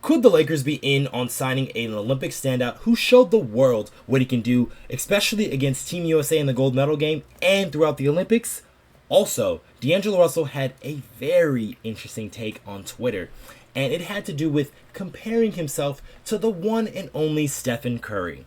Could the Lakers be in on signing an Olympic standout who showed the world what he can do, especially against Team USA in the gold medal game and throughout the Olympics? Also, D'Angelo Russell had a very interesting take on Twitter, and it had to do with comparing himself to the one and only Stephen Curry.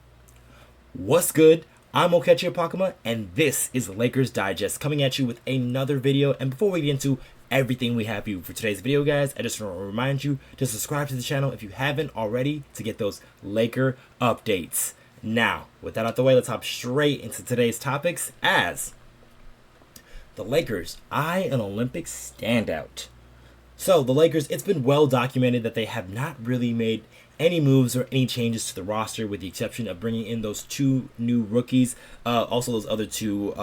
What's good? I'm Okechi Apakama, and this is Lakers Digest, coming at you with another video. And before we get into everything we have for you for today's video, guys, I just want to remind you to subscribe to the channel if you haven't already to get those Laker updates. Now, with that out the way, let's hop straight into today's topics as the Lakers eye an Olympic standout. So the Lakers, it's been well documented that they have not really made any moves or any changes to the roster, with the exception of bringing in those two new rookies, also those other two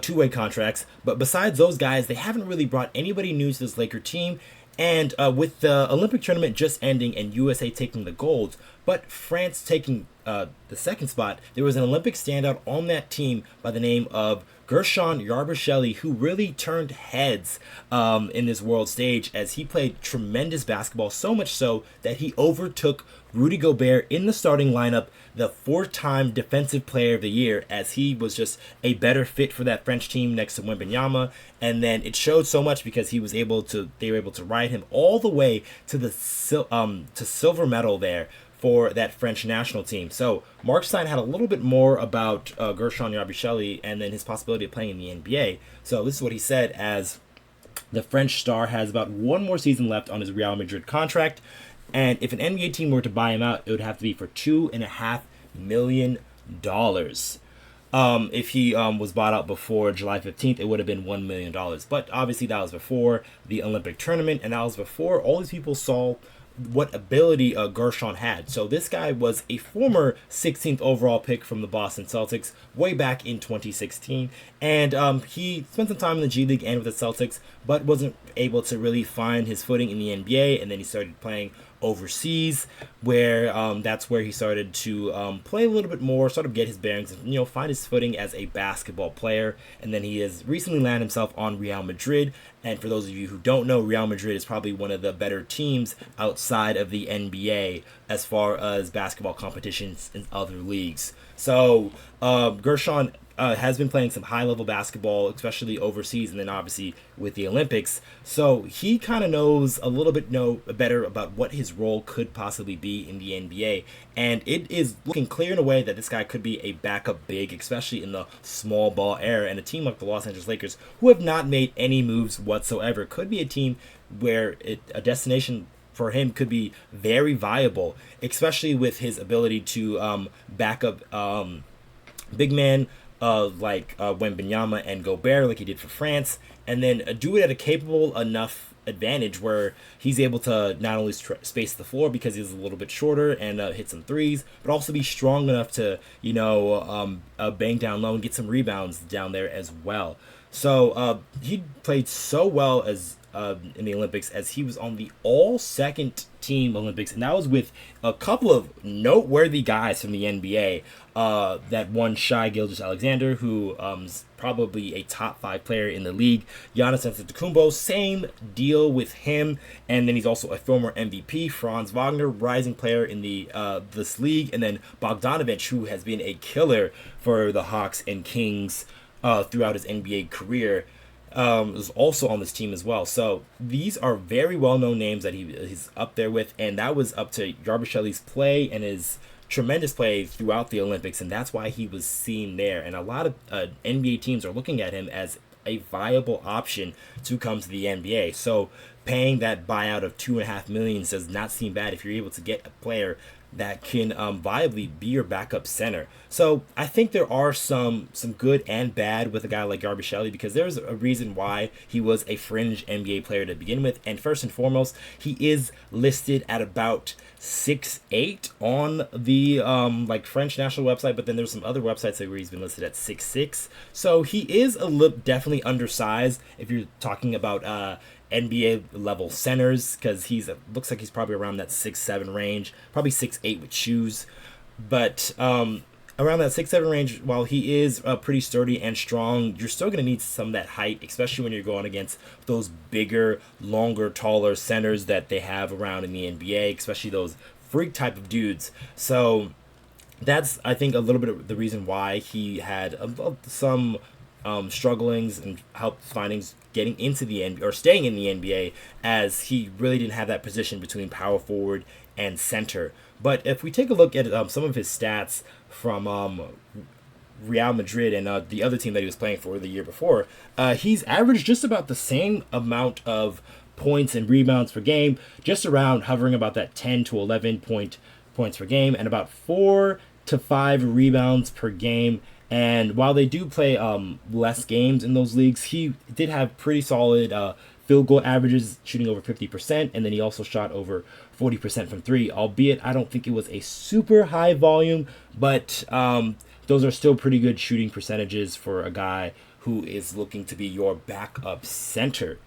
two-way contracts. But besides those guys, they haven't really brought anybody new to this Laker team. And with the Olympic tournament just ending and USA taking the gold, but France taking the second spot, there was an Olympic standout on that team by the name of Guerschon Yabusele, who really turned heads in this world stage as he played tremendous basketball, so much so that he overtook Rudy Gobert in the starting lineup, the four-time Defensive Player of the Year, as he was just a better fit for that French team next to Wembanyama. And then it showed so much because they were able to ride him all the way to the silver medal there for that French national team. So Mark Stein had a little bit more about Guerschon Yabusele and then his possibility of playing in the NBA. So this is what he said, as the French star has about one more season left on his Real Madrid contract. And if an NBA team were to buy him out, it would have to be for $2.5 million. If he was bought out before July 15th, it would have been $1 million. But obviously that was before the Olympic tournament, and that was before all these people saw what ability Guerschon had. So this guy was a former 16th overall pick from the Boston Celtics way back in 2016, and he spent some time in the G League and with the Celtics, but wasn't able to really find his footing in the NBA. And then he started playing overseas, where that's where he started to play a little bit more, sort of get his bearings, and find his footing as a basketball player. And then he has recently landed himself on Real Madrid. And for those of you who don't know, Real Madrid is probably one of the better teams outside of the NBA as far as basketball competitions in other leagues. So Guerschon has been playing some high-level basketball, especially overseas, and then obviously with the Olympics. So he kind of knows a little bit better about what his role could possibly be in the NBA. And it is looking clear in a way that this guy could be a backup big, especially in the small ball era. And a team like the Los Angeles Lakers, who have not made any moves whatsoever, could be a team where a destination for him could be very viable, especially with his ability to back up big man like Wembanyama and Gobert, like he did for France, and then do it at a capable enough advantage where he's able to not only space the floor because he's a little bit shorter and hit some threes, but also be strong enough to bang down low and get some rebounds down there as well. So he played so well as in the Olympics, as he was on the all-second team Olympics, and that was with a couple of noteworthy guys from the NBA. That one Shai Gilgeous-Alexander, who is probably a top 5 player in the league. Giannis Antetokounmpo, same deal with him. And then he's also a former MVP. Franz Wagner, rising player in the this league. And then Bogdanovich, who has been a killer for the Hawks and Kings throughout his NBA career, is also on this team as well. So these are very well-known names that he's up there with, and that was up to Yabusele's play and his tremendous play throughout the Olympics, and that's why he was seen there. And a lot of NBA teams are looking at him as a viable option to come to the NBA. So paying that buyout of $2.5 million does not seem bad if you're able to get a player that can viably be your backup center. So I think there are some good and bad with a guy like Yabusele, because there's a reason why he was a fringe NBA player to begin with. And first and foremost, he is listed at about 6'8" on the French national website, but then there's some other websites where he's been listed at 6'6". So he is definitely undersized if you're talking about NBA level centers, because looks like he's probably around that 6'7" range, probably 6'8" with shoes. But around that 6'7" range, while he is pretty sturdy and strong, you're still going to need some of that height, especially when you're going against those bigger, longer, taller centers that they have around in the NBA, especially those freak type of dudes. So that's, I think, a little bit of the reason why he had some strugglings and help findings getting into the NBA or staying in the NBA, as he really didn't have that position between power forward and center. But if we take a look at some of his stats from Real Madrid and the other team that he was playing for the year before, he's averaged just about the same amount of points and rebounds per game, just around hovering about that 10 to 11 points per game, and about 4 to 5 rebounds per game. And while they do play less games in those leagues, he did have pretty solid field goal averages, shooting over 50%, and then he also shot over 40% from three, albeit I don't think it was a super high volume, but those are still pretty good shooting percentages for a guy who is looking to be your backup center.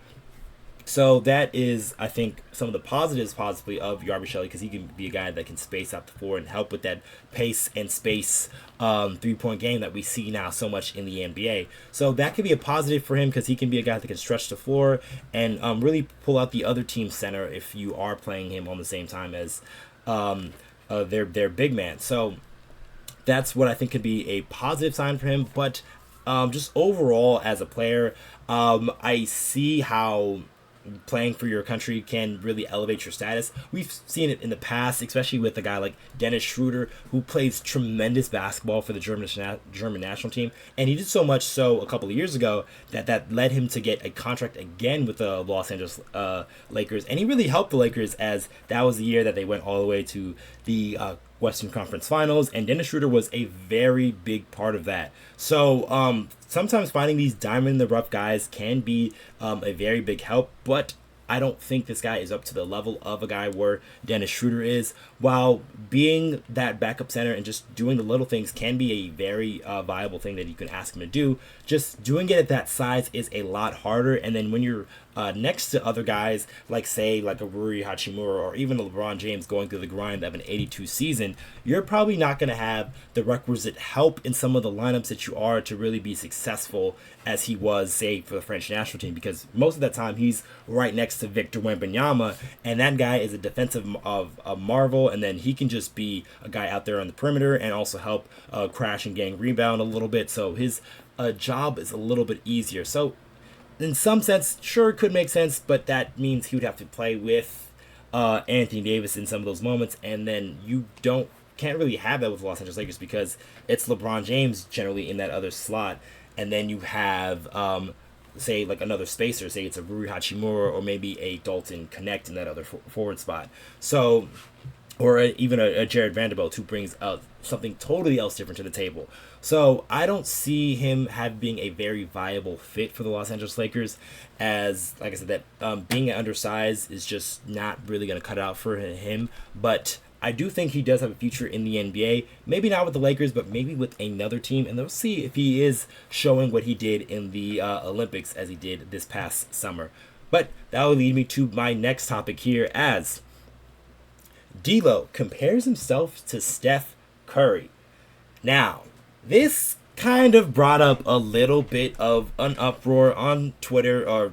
So that is, I think, some of the positives possibly of Yabusele, because he can be a guy that can space out the floor and help with that pace and space three-point game that we see now so much in the NBA. So that could be a positive for him, because he can be a guy that can stretch the floor and really pull out the other team's center if you are playing him on the same time as their big man. So that's what I think could be a positive sign for him. But just overall as a player, I see how playing for your country can really elevate your status. We've seen it in the past, especially with a guy like Dennis Schroeder, who plays tremendous basketball for the German national team, and he did so much so a couple of years ago that led him to get a contract again with the Los Angeles Lakers, and he really helped the Lakers, as that was the year that they went all the way to the Western Conference Finals, and Dennis Schroeder was a very big part of that. So sometimes finding these diamond in the rough guys can be a very big help, but I don't think this guy is up to the level of a guy where Dennis Schroeder is. While being that backup center and just doing the little things can be a very viable thing that you can ask him to do, just doing it at that size is a lot harder. And then when you're next to other guys, like say like a Rui Hachimura or even a LeBron James going through the grind of an 82 season, you're probably not going to have the requisite help in some of the lineups that you are to really be successful as he was, say, for the French national team, because most of that time he's right next to Victor Wembanyama, and that guy is a defensive of marvel, and then he can just be a guy out there on the perimeter and also help crash and gang rebound a little bit, so his job is a little bit easier. So in some sense, sure, it could make sense, but that means he would have to play with Anthony Davis in some of those moments, and then you can't really have that with the Los Angeles Lakers, because it's LeBron James generally in that other slot, and then you have say like another spacer, say it's a Rui Hachimura or maybe a Dalton Connect in that other forward spot. So, or even a Jared Vanderbilt, who brings something totally else different to the table. So I don't see him being a very viable fit for the Los Angeles Lakers, as, like I said, that being undersized is just not really going to cut it out for him. But I do think he does have a future in the NBA. Maybe not with the Lakers, but maybe with another team. And they'll see if he is showing what he did in the Olympics as he did this past summer. But that will lead me to my next topic here, as D'Lo compares himself to Steph Curry. Now, this kind of brought up a little bit of an uproar on Twitter, or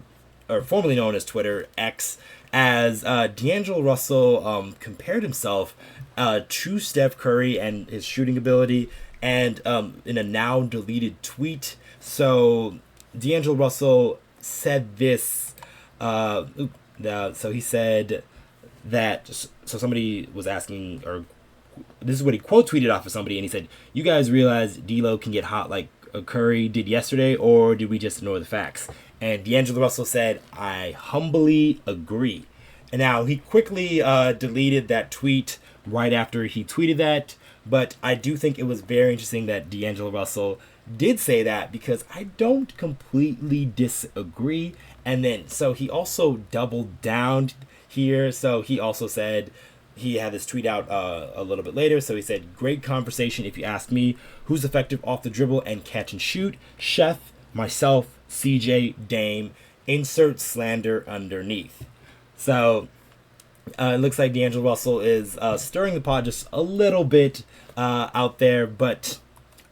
formerly known as Twitter, X, as D'Angelo Russell compared himself to Steph Curry and his shooting ability, and in a now deleted tweet. So D'Angelo Russell said this. So he said that. So somebody was asking, or this is what he quote tweeted off of somebody, and he said, "You guys realize D'Lo can get hot like Curry did yesterday, or did we just ignore the facts?" And D'Angelo Russell said, "I humbly agree." And now he quickly deleted that tweet right after he tweeted that. But I do think it was very interesting that D'Angelo Russell did say that, because I don't completely disagree. And then, so he also doubled down here. So he also said, he had this tweet out a little bit later. So he said, "Great conversation if you ask me. Who's effective off the dribble and catch and shoot? Chef, myself, CJ, Dame. Insert slander underneath." So it looks like D'Angelo Russell is stirring the pot just a little bit out there. But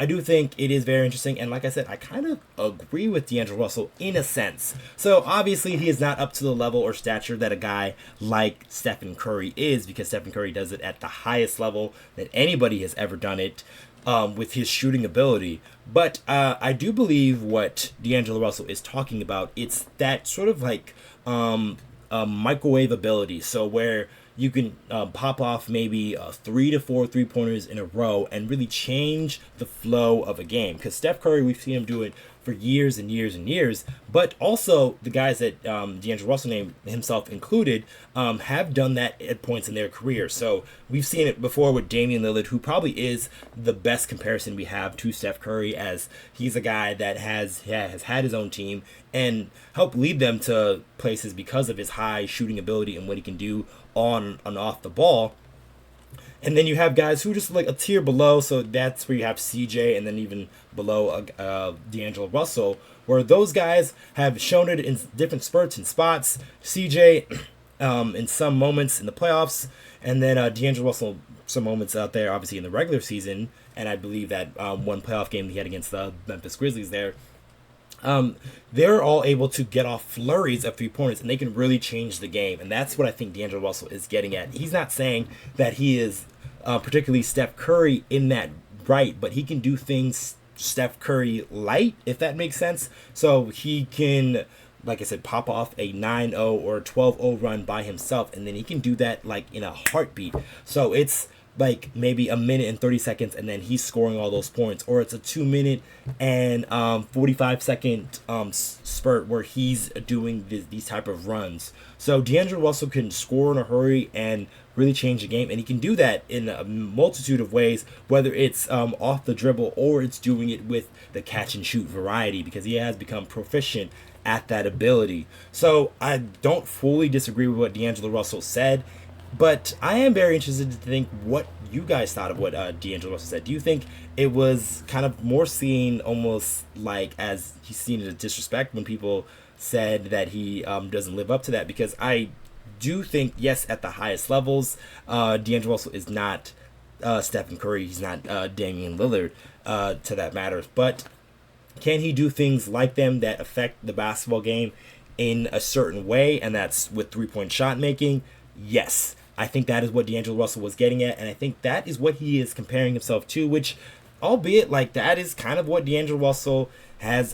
I do think it is very interesting. And like I said, I kind of agree with D'Angelo Russell in a sense. So obviously he is not up to the level or stature that a guy like Stephen Curry is, because Stephen Curry does it at the highest level that anybody has ever done it, with his shooting ability. But I do believe what D'Angelo Russell is talking about, it's that sort of like microwave ability. So where you can pop off maybe 3 to 4 3-pointers in a row and really change the flow of a game. Because Steph Curry, we've seen him do it for years and years and years. But also the guys that D'Angelo Russell named himself included have done that at points in their career. So we've seen it before with Damian Lillard, who probably is the best comparison we have to Steph Curry, as he's a guy that has had his own team and helped lead them to places because of his high shooting ability and what he can do on and off the ball. And then you have guys who just like a tier below, so that's where you have CJ, and then even below D'Angelo Russell, where those guys have shown it in different spurts and spots. CJ in some moments in the playoffs, and then D'Angelo Russell some moments out there, obviously in the regular season, and I believe that one playoff game he had against the Memphis Grizzlies there. They're all able to get off flurries of 3-pointers, and they can really change the game. And that's what I think D'Angelo Russell is getting at. He's not saying that he is particularly Steph Curry in that right, but he can do things Steph Curry light, if that makes sense. So he can, like I said, pop off a 9-0 or a 12-0 run by himself, and then he can do that like in a heartbeat. So it's like maybe a minute and 30 seconds, and then he's scoring all those points, or it's a 2 minute and 45-second spurt where he's doing these type of runs. So D'Angelo Russell can score in a hurry and really change the game, and he can do that in a multitude of ways, whether it's off the dribble or it's doing it with the catch and shoot variety, because he has become proficient at that ability. So I don't fully disagree with what D'Angelo Russell said, but I am very interested to think what you guys thought of what D'Angelo Russell said. Do you think it was kind of more seen almost like as he's seen it as disrespect when people said that he doesn't live up to that? Because I do think, yes, at the highest levels, D'Angelo Russell is not Stephen Curry. He's not Damian Lillard, to that matter. But can he do things like them that affect the basketball game in a certain way, and that's with 3-point shot making? Yes. I think that is what D'Angelo Russell was getting at, and I think that is what he is comparing himself to, which, albeit, like, that is kind of what D'Angelo Russell has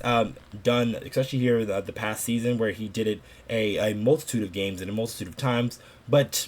done, especially here the past season, where he did it a multitude of games and a multitude of times. But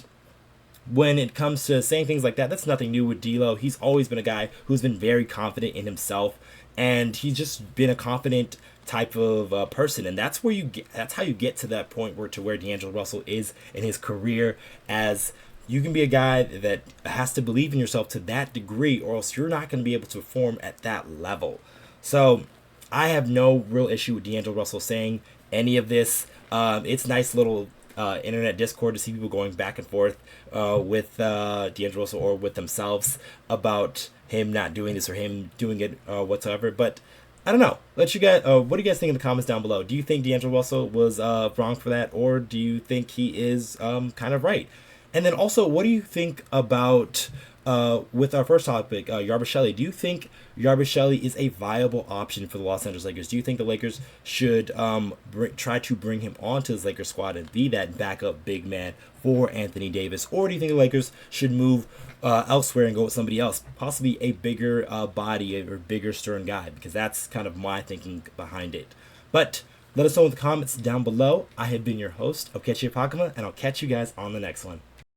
when it comes to saying things like that, that's nothing new with D'Lo. He's always been a guy who's been very confident in himself, and he's just been a confident type of person, and that's where you get. That's how you get to that point where D'Angelo Russell is in his career, as you can be a guy that has to believe in yourself to that degree, or else you're not going to be able to perform at that level. So I have no real issue with D'Angelo Russell saying any of this. It's nice little internet discord to see people going back and forth with D'Angelo Russell or with themselves about him not doing this or him doing it whatsoever. But I don't know. Let you guys. What do you guys think in the comments down below? Do you think D'Angelo Russell was wrong for that, or do you think he is kind of right? And then also, what do you think about with our first topic, Yabusele? Do you think Yabusele is a viable option for the Los Angeles Lakers? Do you think the Lakers should try to bring him onto his Lakers squad and be that backup big man for Anthony Davis? Or do you think the Lakers should move elsewhere and go with somebody else, possibly a bigger body or bigger stern guy? Because that's kind of my thinking behind it. But let us know in the comments down below. I have been your host, Okechi Apakama, and I'll catch you guys on the next one.